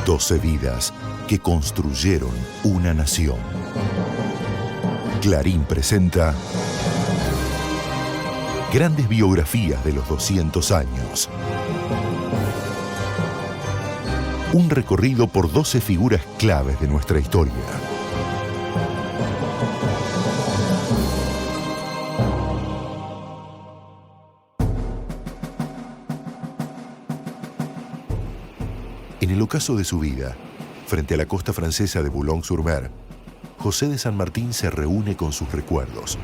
12 vidas que construyeron una nación. Clarín presenta grandes biografías de los 200 años. Un recorrido por 12 figuras claves de nuestra historia. En el ocaso de su vida, frente a la costa francesa de Boulogne-sur-Mer, José de San Martín se reúne con sus recuerdos.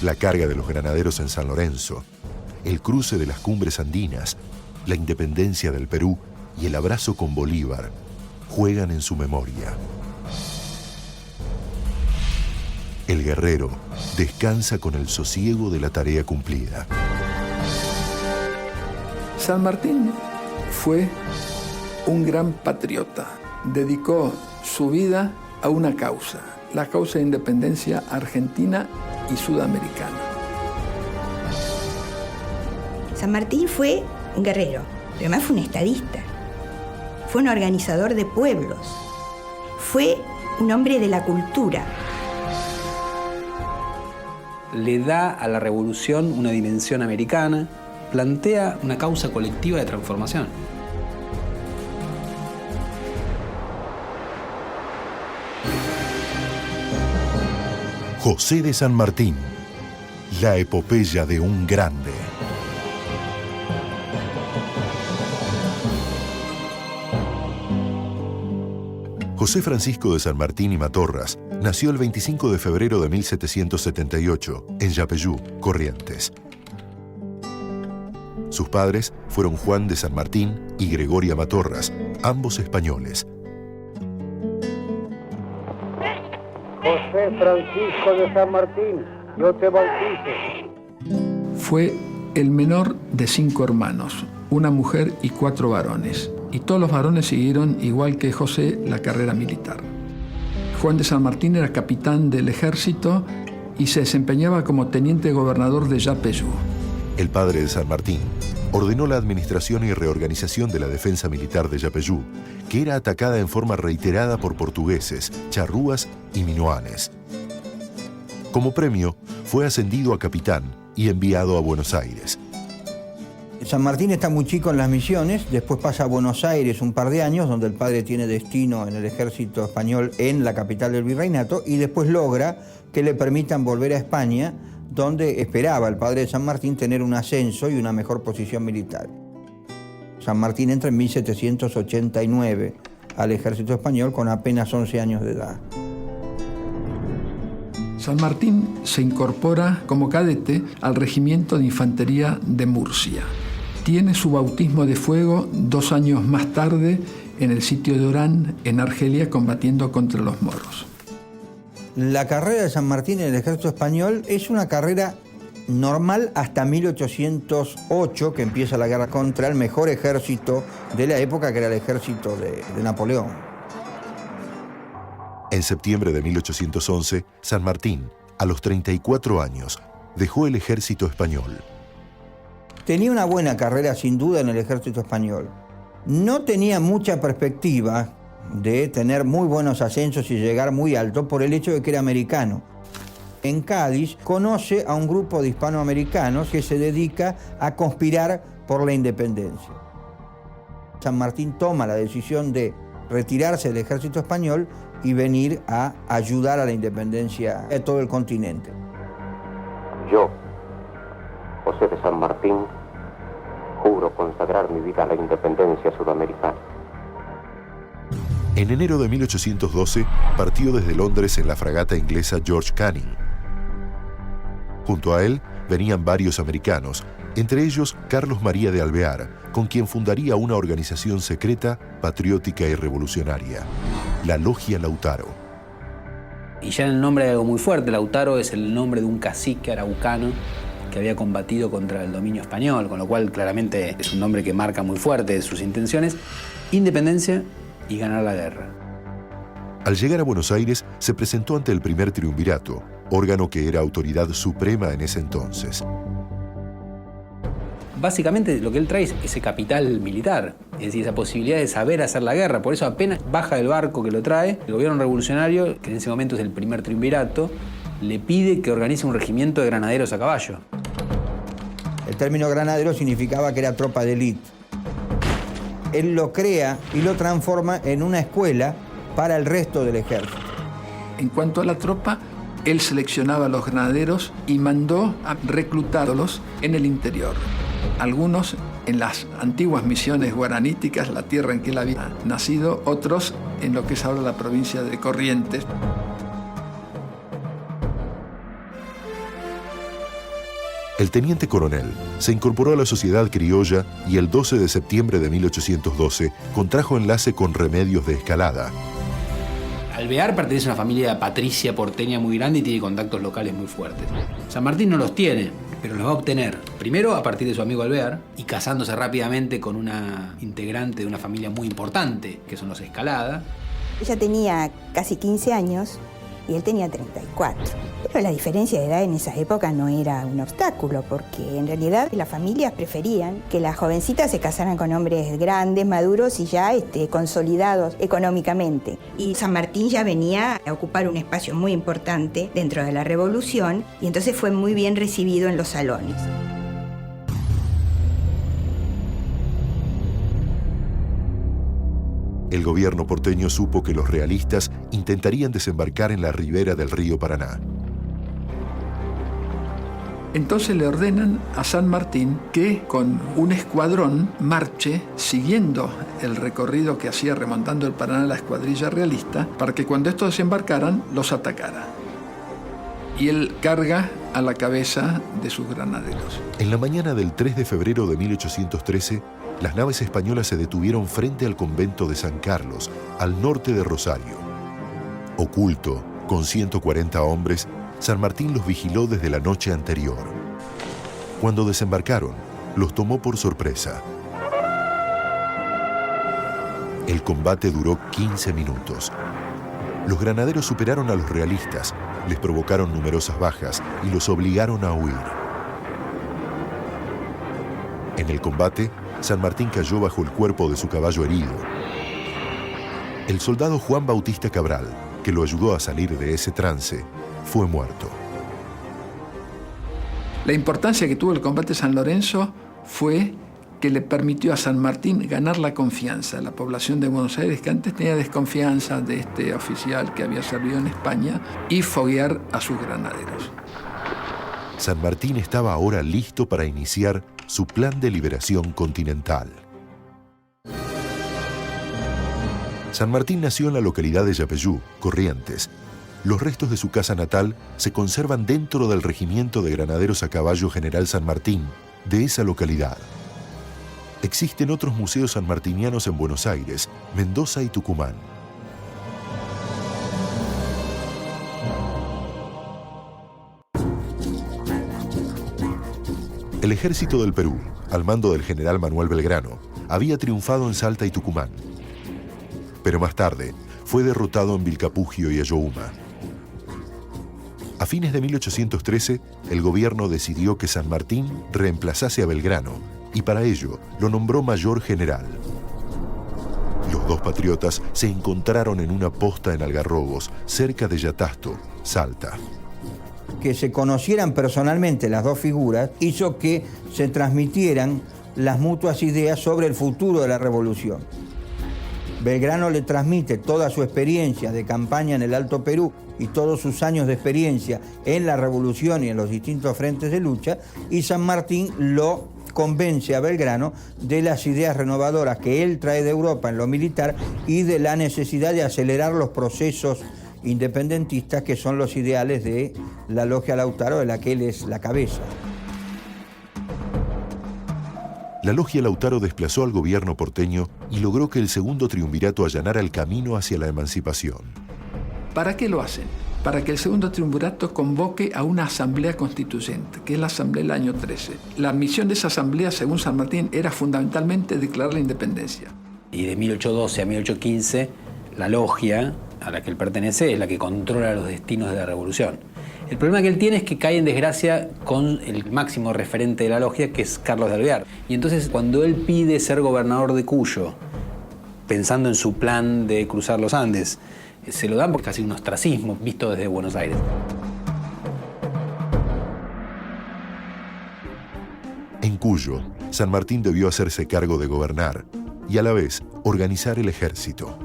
La carga de los granaderos en San Lorenzo, el cruce de las cumbres andinas, la independencia del Perú y el abrazo con Bolívar juegan en su memoria. El guerrero descansa con el sosiego de la tarea cumplida. San Martín fue un gran patriota. Dedicó su vida a una causa, la causa de independencia argentina y sudamericana. San Martín fue un guerrero, pero además fue un estadista. Fue un organizador de pueblos. Fue un hombre de la cultura. Le da a la revolución una dimensión americana, plantea una causa colectiva de transformación. José de San Martín, la epopeya de un grande. José Francisco de San Martín y Matorras nació el 25 de febrero de 1778 en Yapeyú, Corrientes. Sus padres fueron Juan de San Martín y Gregoria Matorras, ambos españoles. José Francisco de San Martín, yo te bautizo. Fue el menor de 5 hermanos, una mujer y 4 varones. Y todos los varones siguieron, igual que José, la carrera militar. Juan de San Martín era capitán del ejército y se desempeñaba como teniente gobernador de Yapeyú. El padre de San Martín ordenó la administración y reorganización de la defensa militar de Yapeyú, que era atacada en forma reiterada por portugueses, charrúas y minoanes. Como premio, fue ascendido a capitán y enviado a Buenos Aires. San Martín está muy chico en las misiones, después pasa a Buenos Aires un par de años, donde el padre tiene destino en el ejército español en la capital del virreinato, y después logra que le permitan volver a España, donde esperaba el padre de San Martín tener un ascenso y una mejor posición militar. San Martín entra en 1789 al ejército español con apenas 11 años de edad. San Martín se incorpora como cadete al regimiento de infantería de Murcia. Tiene su bautismo de fuego 2 años más tarde en el sitio de Orán, en Argelia, combatiendo contra los moros. La carrera de San Martín en el ejército español es una carrera normal hasta 1808, que empieza la guerra contra el mejor ejército de la época, que era el ejército de Napoleón. En septiembre de 1811, San Martín, a los 34 años, dejó el ejército español. Tenía una buena carrera, sin duda, en el ejército español. No tenía mucha perspectiva de tener muy buenos ascensos y llegar muy alto por el hecho de que era americano. En Cádiz conoce a un grupo de hispanoamericanos que se dedica a conspirar por la independencia. San Martín toma la decisión de retirarse del ejército español y venir a ayudar a la independencia de todo el continente. Yo, José de San Martín, juro consagrar mi vida a la independencia sudamericana. En enero de 1812 partió desde Londres en la fragata inglesa George Canning. Junto a él venían varios americanos, entre ellos Carlos María de Alvear, con quien fundaría una organización secreta, patriótica y revolucionaria, la Logia Lautaro. Y ya en el nombre hay algo muy fuerte. Lautaro es el nombre de un cacique araucano que había combatido contra el dominio español, con lo cual claramente es un nombre que marca muy fuerte sus intenciones: independencia y ganar la guerra. Al llegar a Buenos Aires, se presentó ante el primer triunvirato, órgano que era autoridad suprema en ese entonces. Básicamente lo que él trae es ese capital militar, es decir, esa posibilidad de saber hacer la guerra. Por eso apenas baja del barco que lo trae, el gobierno revolucionario, que en ese momento es el primer triunvirato, le pide que organice un regimiento de granaderos a caballo. El término granadero significaba que era tropa de élite. Él lo crea y lo transforma en una escuela para el resto del ejército. En cuanto a la tropa, él seleccionaba a los granaderos y mandó a reclutarlos en el interior. Algunos en las antiguas misiones guaraníticas, la tierra en que él había nacido, otros en lo que es ahora la provincia de Corrientes. El teniente coronel se incorporó a la sociedad criolla y el 12 de septiembre de 1812 contrajo enlace con Remedios de Escalada. Alvear pertenece a una familia patricia porteña muy grande y tiene contactos locales muy fuertes. San Martín no los tiene, pero los va a obtener. Primero a partir de su amigo Alvear y casándose rápidamente con una integrante de una familia muy importante, que son los Escalada. Ella tenía casi 15 años y él tenía 34. Pero la diferencia de edad en esa época no era un obstáculo, porque en realidad las familias preferían que las jovencitas se casaran con hombres grandes, maduros y ya consolidados económicamente. Y San Martín ya venía a ocupar un espacio muy importante dentro de la Revolución y entonces fue muy bien recibido en los salones. El gobierno porteño supo que los realistas intentarían desembarcar en la ribera del río Paraná. Entonces le ordenan a San Martín que con un escuadrón marche siguiendo el recorrido que hacía remontando el Paraná la escuadrilla realista para que cuando estos desembarcaran los atacara. Y él carga a la cabeza de sus granaderos. En la mañana del 3 de febrero de 1813, las naves españolas se detuvieron frente al convento de San Carlos, al norte de Rosario. Oculto, con 140 hombres, San Martín los vigiló desde la noche anterior. Cuando desembarcaron, los tomó por sorpresa. El combate duró 15 minutos. Los granaderos superaron a los realistas, les provocaron numerosas bajas y los obligaron a huir. En el combate, San Martín cayó bajo el cuerpo de su caballo herido. El soldado Juan Bautista Cabral, que lo ayudó a salir de ese trance, fue muerto. La importancia que tuvo el combate de San Lorenzo fue que le permitió a San Martín ganar la confianza de la población de Buenos Aires, que antes tenía desconfianza de este oficial que había servido en España, y foguear a sus granaderos. San Martín estaba ahora listo para iniciar su plan de liberación continental. San Martín nació en la localidad de Yapeyú, Corrientes. Los restos de su casa natal se conservan dentro del Regimiento de Granaderos a Caballo General San Martín de esa localidad. Existen otros museos sanmartinianos en Buenos Aires, Mendoza y Tucumán. El ejército del Perú, al mando del general Manuel Belgrano, había triunfado en Salta y Tucumán. Pero más tarde fue derrotado en Vilcapugio y Ayohuma. A fines de 1813, el gobierno decidió que San Martín reemplazase a Belgrano y para ello lo nombró mayor general. Los dos patriotas se encontraron en una posta en Algarrobos, cerca de Yatasto, Salta. Que se conocieran personalmente las dos figuras hizo que se transmitieran las mutuas ideas sobre el futuro de la revolución. Belgrano le transmite toda su experiencia de campaña en el Alto Perú y todos sus años de experiencia en la revolución y en los distintos frentes de lucha, y San Martín lo convence a Belgrano de las ideas renovadoras que él trae de Europa en lo militar y de la necesidad de acelerar los procesos independentistas, que son los ideales de la Logia Lautaro, de la que él es la cabeza. La Logia Lautaro desplazó al gobierno porteño y logró que el segundo triunvirato allanara el camino hacia la emancipación. ¿Para qué lo hacen? Para que el segundo triunvirato convoque a una asamblea constituyente, que es la asamblea del año 13. La misión de esa asamblea, según San Martín, era fundamentalmente declarar la independencia. Y de 1812 a 1815, la logia a la que él pertenece es la que controla los destinos de la revolución. El problema que él tiene es que cae en desgracia con el máximo referente de la logia, que es Carlos de Alvear. Y entonces cuando él pide ser gobernador de Cuyo, pensando en su plan de cruzar los Andes, se lo dan por casi un ostracismo visto desde Buenos Aires. En Cuyo, San Martín debió hacerse cargo de gobernar y a la vez organizar el ejército.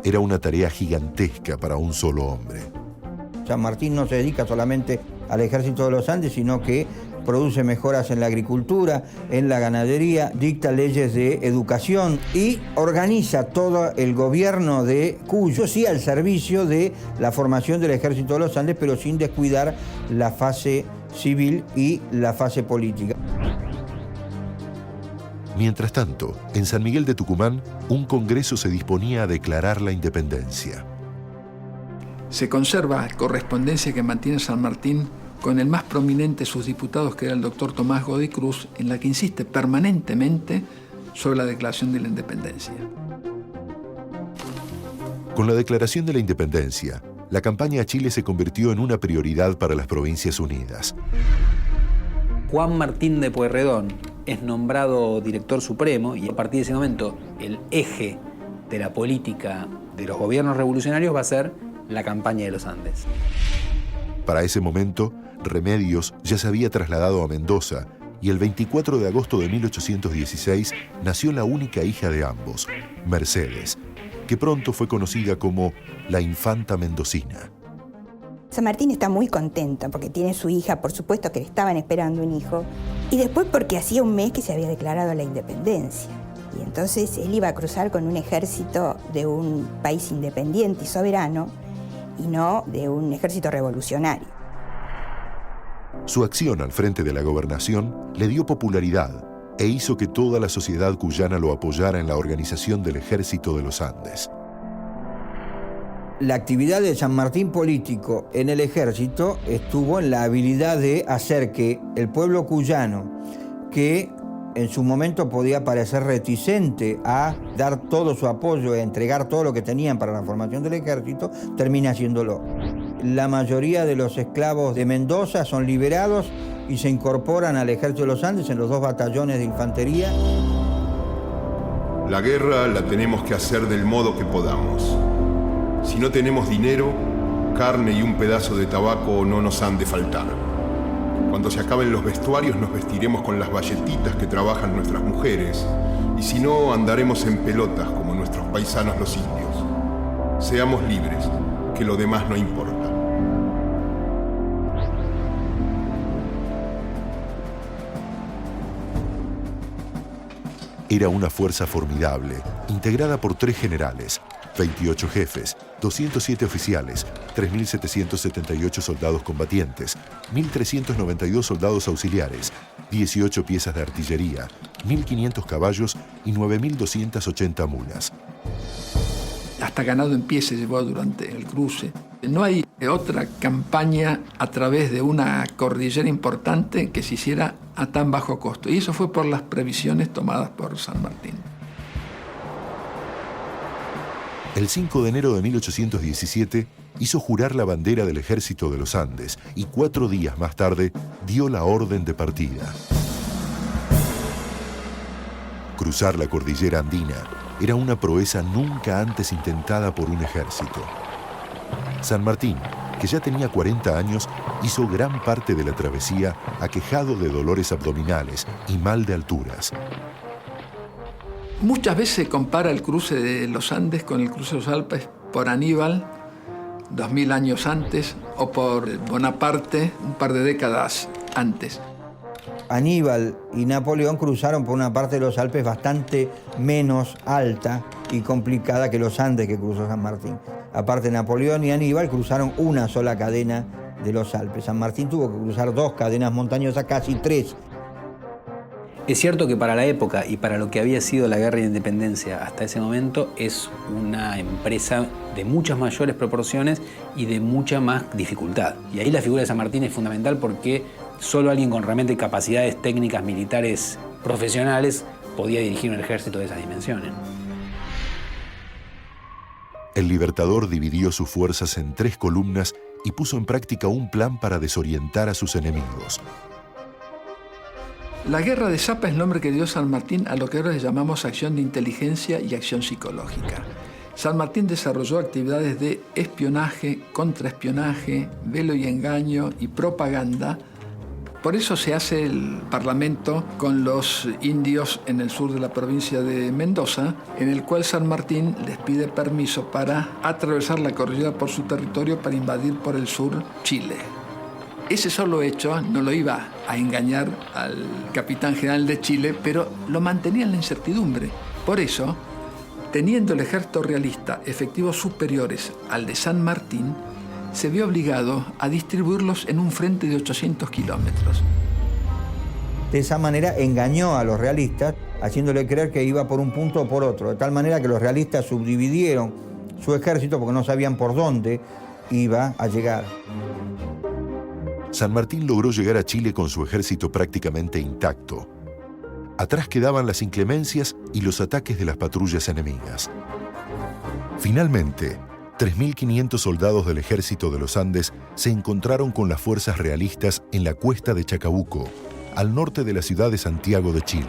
Era una tarea gigantesca para un solo hombre. San Martín no se dedica solamente al ejército de los Andes, sino que produce mejoras en la agricultura, en la ganadería, dicta leyes de educación y organiza todo el gobierno de Cuyo, sí, al servicio de la formación del ejército de los Andes, pero sin descuidar la fase civil y la fase política. Mientras tanto, en San Miguel de Tucumán, un congreso se disponía a declarar la independencia. Se conserva correspondencia que mantiene San Martín con el más prominente de sus diputados, que era el doctor Tomás Godoy Cruz, en la que insiste permanentemente sobre la declaración de la independencia. Con la declaración de la independencia, la campaña a Chile se convirtió en una prioridad para las Provincias Unidas. Juan Martín de Pueyrredón es nombrado director supremo y a partir de ese momento el eje de la política de los gobiernos revolucionarios va a ser la campaña de los Andes. Para ese momento, Remedios ya se había trasladado a Mendoza y el 24 de agosto de 1816 nació la única hija de ambos, Mercedes, que pronto fue conocida como la Infanta Mendocina. San Martín está muy contento porque tiene su hija, por supuesto que le estaban esperando un hijo, y después porque hacía un mes que se había declarado la independencia. Y entonces él iba a cruzar con un ejército de un país independiente y soberano, y no de un ejército revolucionario. Su acción al frente de la gobernación le dio popularidad e hizo que toda la sociedad cuyana lo apoyara en la organización del Ejército de los Andes. La actividad de San Martín político en el ejército estuvo en la habilidad de hacer que el pueblo cuyano, que en su momento podía parecer reticente a dar todo su apoyo, a entregar todo lo que tenían para la formación del ejército, termina haciéndolo. La mayoría de los esclavos de Mendoza son liberados y se incorporan al ejército de los Andes en los 2 batallones de infantería. La guerra la tenemos que hacer del modo que podamos. Si no tenemos dinero, carne y un pedazo de tabaco no nos han de faltar. Cuando se acaben los vestuarios nos vestiremos con las bayetitas que trabajan nuestras mujeres, y si no, andaremos en pelotas como nuestros paisanos los indios. Seamos libres, que lo demás no importa. Era una fuerza formidable, integrada por 3 generales, 28 jefes, 207 oficiales, 3.778 soldados combatientes, 1.392 soldados auxiliares, 18 piezas de artillería, 1.500 caballos y 9.280 mulas. Hasta ganado en pie se llevó durante el cruce. No hay otra campaña a través de una cordillera importante que se hiciera a tan bajo costo. Y eso fue por las previsiones tomadas por San Martín. El 5 de enero de 1817 hizo jurar la bandera del Ejército de los Andes y 4 días más tarde dio la orden de partida. Cruzar la cordillera andina era una proeza nunca antes intentada por un ejército. San Martín, que ya tenía 40 años, hizo gran parte de la travesía aquejado de dolores abdominales y mal de alturas. Muchas veces se compara el cruce de los Andes con el cruce de los Alpes por Aníbal, 2000 años antes, o por Bonaparte, un par de décadas antes. Aníbal y Napoleón cruzaron por una parte de los Alpes bastante menos alta y complicada que los Andes que cruzó San Martín. Aparte, Napoleón y Aníbal cruzaron una sola cadena de los Alpes. San Martín tuvo que cruzar 2 cadenas montañosas, casi 3. Es cierto que para la época y para lo que había sido la guerra de independencia hasta ese momento es una empresa de muchas mayores proporciones y de mucha más dificultad. Y ahí la figura de San Martín es fundamental porque solo alguien con realmente capacidades técnicas militares profesionales podía dirigir un ejército de esas dimensiones. El Libertador dividió sus fuerzas en 3 columnas y puso en práctica un plan para desorientar a sus enemigos. La guerra de Zapa es el nombre que dio San Martín a lo que ahora le llamamos acción de inteligencia y acción psicológica. San Martín desarrolló actividades de espionaje, contraespionaje, velo y engaño y propaganda. Por eso se hace el parlamento con los indios en el sur de la provincia de Mendoza, en el cual San Martín les pide permiso para atravesar la cordillera por su territorio para invadir por el sur Chile. Ese solo hecho no lo iba a engañar al capitán general de Chile, pero lo mantenía en la incertidumbre. Por eso, teniendo el ejército realista efectivos superiores al de San Martín, se vio obligado a distribuirlos en un frente de 800 kilómetros. De esa manera engañó a los realistas, haciéndole creer que iba por un punto o por otro, de tal manera que los realistas subdividieron su ejército porque no sabían por dónde iba a llegar. San Martín logró llegar a Chile con su ejército prácticamente intacto. Atrás quedaban las inclemencias y los ataques de las patrullas enemigas. Finalmente, 3.500 soldados del ejército de los Andes se encontraron con las fuerzas realistas en la cuesta de Chacabuco, al norte de la ciudad de Santiago de Chile.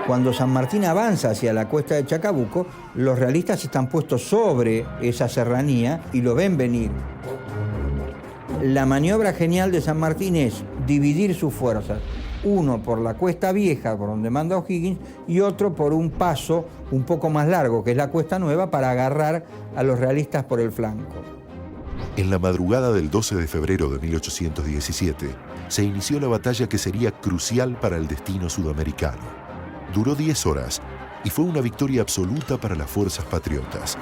Cuando San Martín avanza hacia la cuesta de Chacabuco, los realistas están puestos sobre esa serranía y lo ven venir. La maniobra genial de San Martín es dividir sus fuerzas, uno por la Cuesta Vieja, por donde manda O'Higgins, y otro por un paso un poco más largo, que es la Cuesta Nueva, para agarrar a los realistas por el flanco. En la madrugada del 12 de febrero de 1817, se inició la batalla que sería crucial para el destino sudamericano. Duró 10 horas y fue una victoria absoluta para las fuerzas patriotas.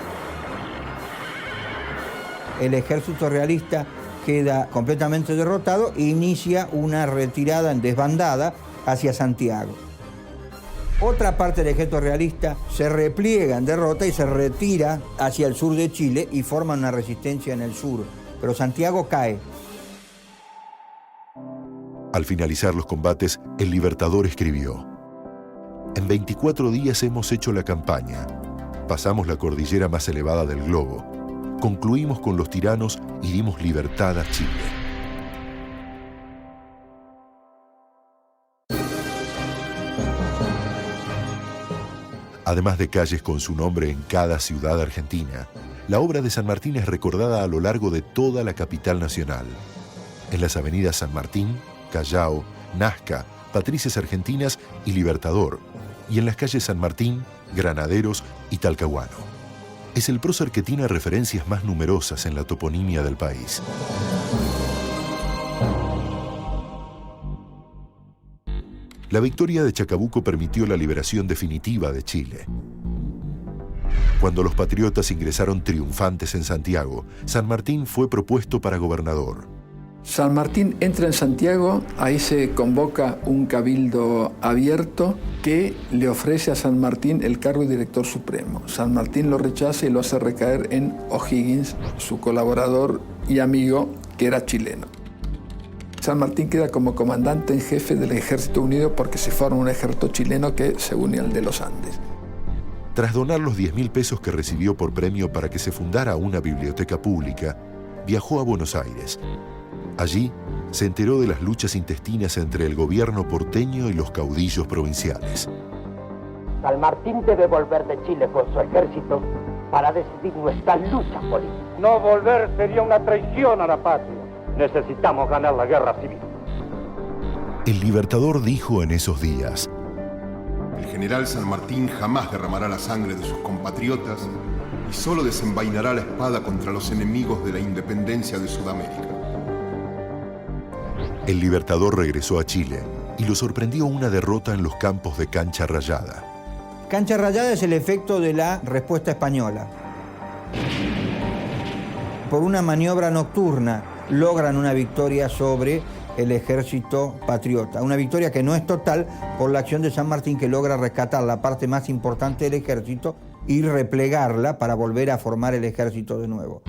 El ejército realista queda completamente derrotado e inicia una retirada en desbandada hacia Santiago. Otra parte del ejército realista se repliega en derrota y se retira hacia el sur de Chile y forma una resistencia en el sur, pero Santiago cae. Al finalizar los combates, el Libertador escribió: "En 24 días hemos hecho la campaña. Pasamos la cordillera más elevada del globo. Concluimos con los tiranos y dimos libertad a Chile". Además de calles con su nombre en cada ciudad argentina, la obra de San Martín es recordada a lo largo de toda la capital nacional. En las avenidas San Martín, Callao, Nazca, Patricias Argentinas y Libertador, y en las calles San Martín, Granaderos y Talcahuano. Es el prócer que tiene referencias más numerosas en la toponimia del país. La victoria de Chacabuco permitió la liberación definitiva de Chile. Cuando los patriotas ingresaron triunfantes en Santiago, San Martín fue propuesto para gobernador. San Martín entra en Santiago, ahí se convoca un cabildo abierto que le ofrece a San Martín el cargo de director supremo. San Martín lo rechaza y lo hace recaer en O'Higgins, su colaborador y amigo, que era chileno. San Martín queda como comandante en jefe del Ejército Unido porque se forma un ejército chileno que se une al de los Andes. Tras donar los 10.000 pesos que recibió por premio para que se fundara una biblioteca pública, viajó a Buenos Aires. Allí se enteró de las luchas intestinas entre el gobierno porteño y los caudillos provinciales. San Martín debe volver de Chile con su ejército para decidir nuestra lucha política. No volver sería una traición a la patria. Necesitamos ganar la guerra civil. El Libertador dijo en esos días: "El general San Martín jamás derramará la sangre de sus compatriotas y solo desenvainará la espada contra los enemigos de la independencia de Sudamérica". El Libertador regresó a Chile y lo sorprendió una derrota en los campos de Cancha Rayada. Cancha Rayada es el efecto de la respuesta española. Por una maniobra nocturna logran una victoria sobre el ejército patriota. Una victoria que no es total por la acción de San Martín, que logra rescatar la parte más importante del ejército y replegarla para volver a formar el ejército de nuevo.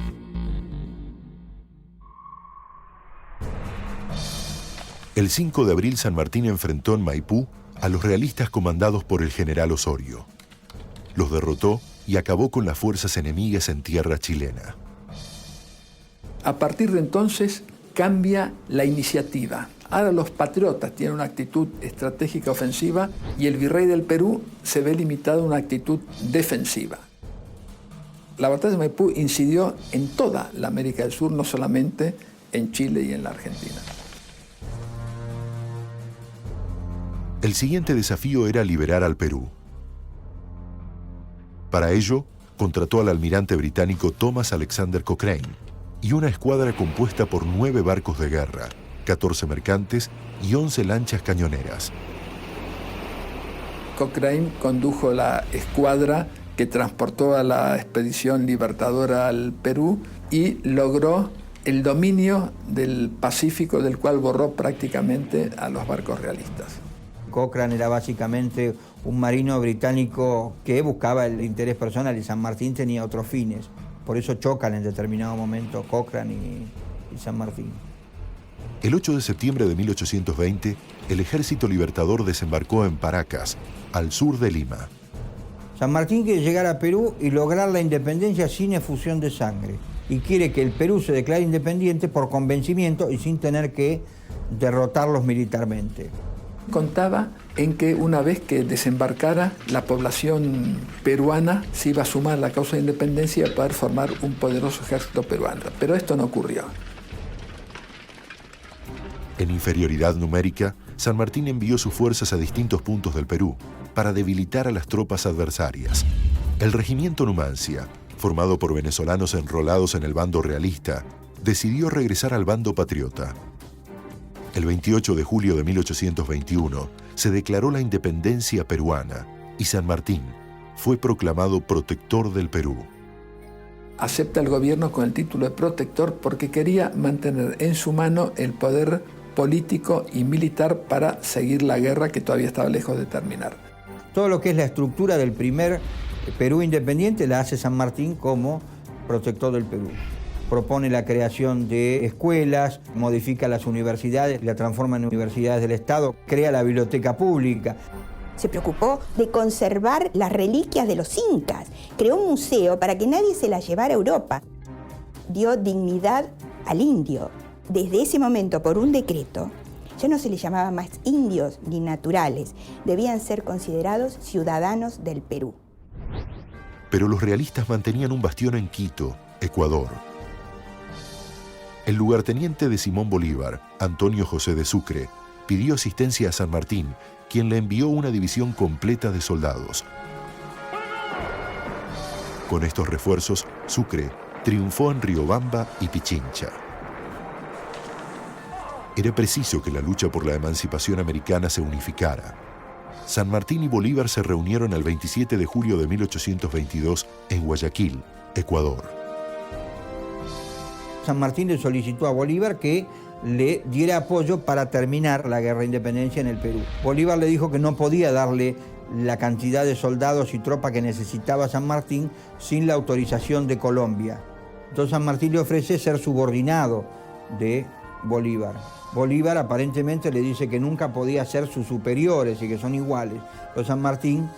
El 5 de abril San Martín enfrentó en Maipú a los realistas comandados por el general Osorio. Los derrotó y acabó con las fuerzas enemigas en tierra chilena. A partir de entonces cambia la iniciativa. Ahora los patriotas tienen una actitud estratégica ofensiva y el virrey del Perú se ve limitado a una actitud defensiva. La batalla de Maipú incidió en toda la América del Sur, no solamente en Chile y en la Argentina. El siguiente desafío era liberar al Perú. Para ello, contrató al almirante británico Thomas Alexander Cochrane y una escuadra compuesta por 9 barcos de guerra, 14 mercantes y 11 lanchas cañoneras. Cochrane condujo la escuadra que transportó a la expedición libertadora al Perú y logró el dominio del Pacífico, del cual borró prácticamente a los barcos realistas. Cochrane era básicamente un marino británico que buscaba el interés personal y San Martín tenía otros fines. Por eso chocan en determinado momento Cochrane y San Martín. El 8 de septiembre de 1820, el Ejército Libertador desembarcó en Paracas, al sur de Lima. San Martín quiere llegar a Perú y lograr la independencia sin efusión de sangre. Y quiere que el Perú se declare independiente por convencimiento y sin tener que derrotarlos militarmente. Contaba en que una vez que desembarcara, la población peruana se iba a sumar a la causa de independencia y a poder formar un poderoso ejército peruano. Pero esto no ocurrió. En inferioridad numérica, San Martín envió sus fuerzas a distintos puntos del Perú para debilitar a las tropas adversarias. El regimiento Numancia, formado por venezolanos enrolados en el bando realista, decidió regresar al bando patriota. El 28 de julio de 1821 se declaró la independencia peruana y San Martín fue proclamado protector del Perú. Acepta el gobierno con el título de protector porque quería mantener en su mano el poder político y militar para seguir la guerra que todavía estaba lejos de terminar. Todo lo que es la estructura del primer Perú independiente la hace San Martín como protector del Perú. Propone la creación de escuelas, modifica las universidades, la transforma en universidades del Estado, crea la biblioteca pública. Se preocupó de conservar las reliquias de los incas. Creó un museo para que nadie se las llevara a Europa. Dio dignidad al indio. Desde ese momento, por un decreto, ya no se les llamaba más indios ni naturales. Debían ser considerados ciudadanos del Perú. Pero los realistas mantenían un bastión en Quito, Ecuador. El lugarteniente de Simón Bolívar, Antonio José de Sucre, pidió asistencia a San Martín, quien le envió una división completa de soldados. Con estos refuerzos, Sucre triunfó en Riobamba y Pichincha. Era preciso que la lucha por la emancipación americana se unificara. San Martín y Bolívar se reunieron el 27 de julio de 1822 en Guayaquil, Ecuador. San Martín le solicitó a Bolívar que le diera apoyo para terminar la guerra de independencia en el Perú. Bolívar le dijo que no podía darle la cantidad de soldados y tropa que necesitaba San Martín sin la autorización de Colombia. Entonces San Martín le ofrece ser subordinado de Bolívar. Bolívar aparentemente le dice que nunca podía ser sus superiores y que son iguales. Pero San Martín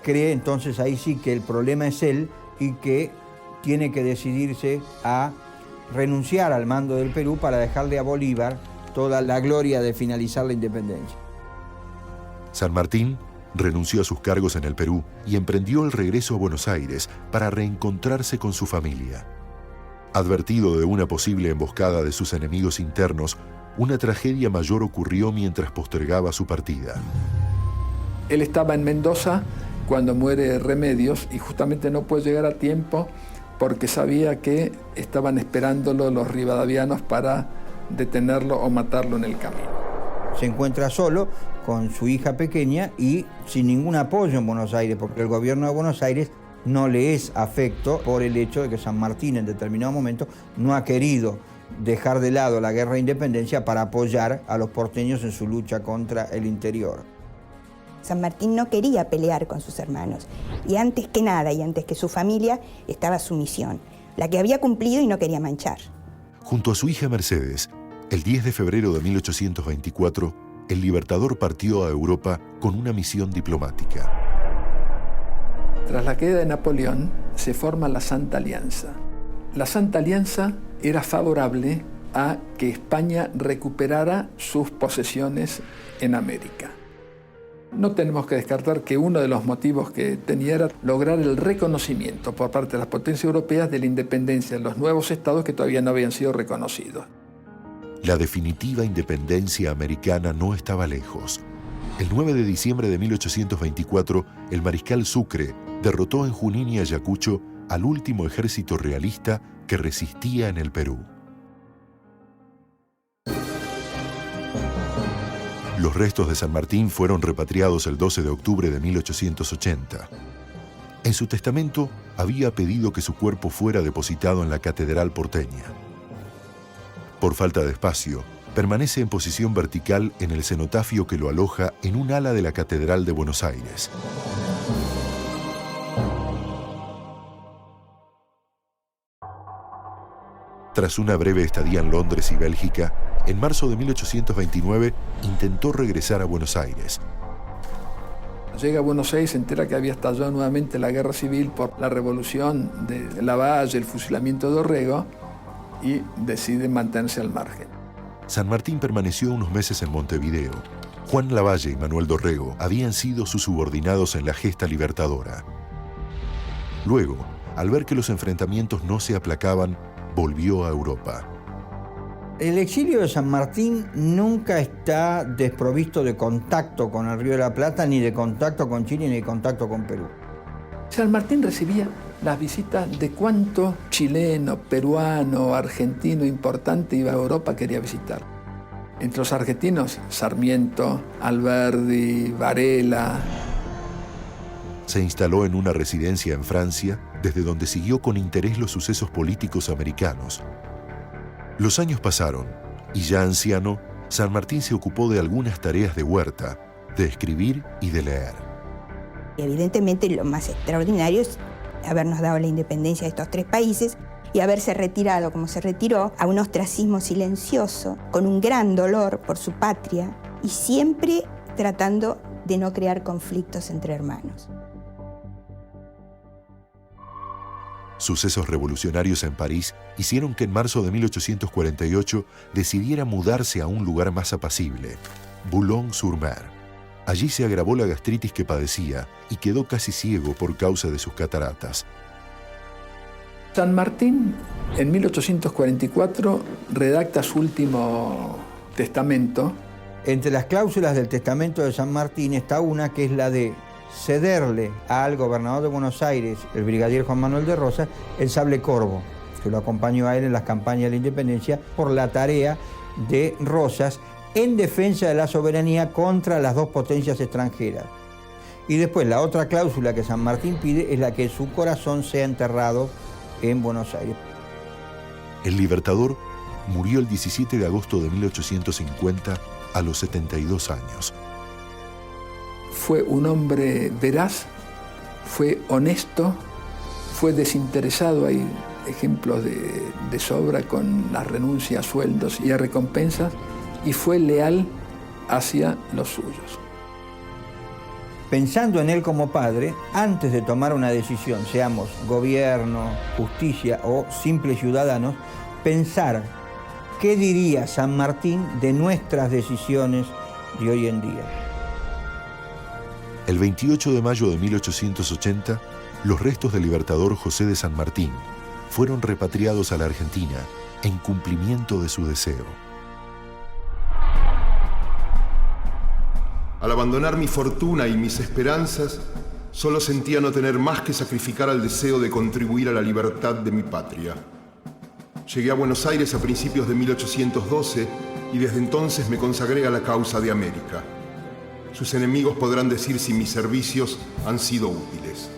cree entonces ahí sí que el problema es él y que tiene que decidirse a renunciar al mando del Perú para dejarle a Bolívar toda la gloria de finalizar la independencia. San Martín renunció a sus cargos en el Perú y emprendió el regreso a Buenos Aires para reencontrarse con su familia. Advertido de una posible emboscada de sus enemigos internos, una tragedia mayor ocurrió mientras postergaba su partida. Él estaba en Mendoza cuando muere Remedios y justamente no puede llegar a tiempo porque sabía que estaban esperándolo los rivadavianos para detenerlo o matarlo en el camino. Se encuentra solo con su hija pequeña y sin ningún apoyo en Buenos Aires, porque el gobierno de Buenos Aires no le es afecto por el hecho de que San Martín en determinado momento no ha querido dejar de lado la guerra de independencia para apoyar a los porteños en su lucha contra el interior. San Martín no quería pelear con sus hermanos y antes que nada y antes que su familia estaba su misión, la que había cumplido y no quería manchar. Junto a su hija Mercedes, el 10 de febrero de 1824, el Libertador partió a Europa con una misión diplomática. Tras la caída de Napoleón, se forma la Santa Alianza. La Santa Alianza era favorable a que España recuperara sus posesiones en América. No tenemos que descartar que uno de los motivos que tenía era lograr el reconocimiento por parte de las potencias europeas de la independencia de los nuevos estados que todavía no habían sido reconocidos. La definitiva independencia americana no estaba lejos. El 9 de diciembre de 1824, el mariscal Sucre derrotó en Junín y Ayacucho al último ejército realista que resistía en el Perú. Los restos de San Martín fueron repatriados el 12 de octubre de 1880. En su testamento había pedido que su cuerpo fuera depositado en la Catedral porteña. Por falta de espacio, permanece en posición vertical en el cenotafio que lo aloja en un ala de la Catedral de Buenos Aires. Tras una breve estadía en Londres y Bélgica, en marzo de 1829 intentó regresar a Buenos Aires. Llega a Buenos Aires, se entera que había estallado nuevamente la guerra civil por la revolución de Lavalle, el fusilamiento de Dorrego, y decide mantenerse al margen. San Martín permaneció unos meses en Montevideo. Juan Lavalle y Manuel Dorrego habían sido sus subordinados en la gesta libertadora. Luego, al ver que los enfrentamientos no se aplacaban, volvió a Europa. El exilio de San Martín nunca está desprovisto de contacto con el Río de la Plata, ni de contacto con Chile, ni de contacto con Perú. San Martín recibía las visitas de cuánto chileno, peruano, argentino importante iba a Europa, quería visitar. Entre los argentinos, Sarmiento, Alberdi, Varela. Se instaló en una residencia en Francia, desde donde siguió con interés los sucesos políticos americanos. Los años pasaron, y ya anciano, San Martín se ocupó de algunas tareas de huerta, de escribir y de leer. Evidentemente lo más extraordinario es habernos dado la independencia de estos tres países y haberse retirado, como se retiró, a un ostracismo silencioso, con un gran dolor por su patria y siempre tratando de no crear conflictos entre hermanos. Sucesos revolucionarios en París hicieron que en marzo de 1848 decidiera mudarse a un lugar más apacible, Boulogne-sur-Mer. Allí se agravó la gastritis que padecía y quedó casi ciego por causa de sus cataratas. San Martín, en 1844, redacta su último testamento. Entre las cláusulas del testamento de San Martín está una que es la de cederle al gobernador de Buenos Aires, el brigadier Juan Manuel de Rosas, el sable corvo, que lo acompañó a él en las campañas de la independencia por la tarea de Rosas en defensa de la soberanía contra las dos potencias extranjeras. Y después la otra cláusula que San Martín pide es la que su corazón sea enterrado en Buenos Aires. El Libertador murió el 17 de agosto de 1850 a los 72 años. Fue un hombre veraz, fue honesto, fue desinteresado. Hay ejemplos de sobra con la renuncia a sueldos y a recompensas, y fue leal hacia los suyos. Pensando en él como padre, antes de tomar una decisión, seamos gobierno, justicia o simples ciudadanos, pensar qué diría San Martín de nuestras decisiones de hoy en día. El 28 de mayo de 1880, los restos del libertador José de San Martín fueron repatriados a la Argentina en cumplimiento de su deseo. Al abandonar mi fortuna y mis esperanzas, solo sentía no tener más que sacrificar al deseo de contribuir a la libertad de mi patria. Llegué a Buenos Aires a principios de 1812 y desde entonces me consagré a la causa de América. Sus enemigos podrán decir si mis servicios han sido útiles.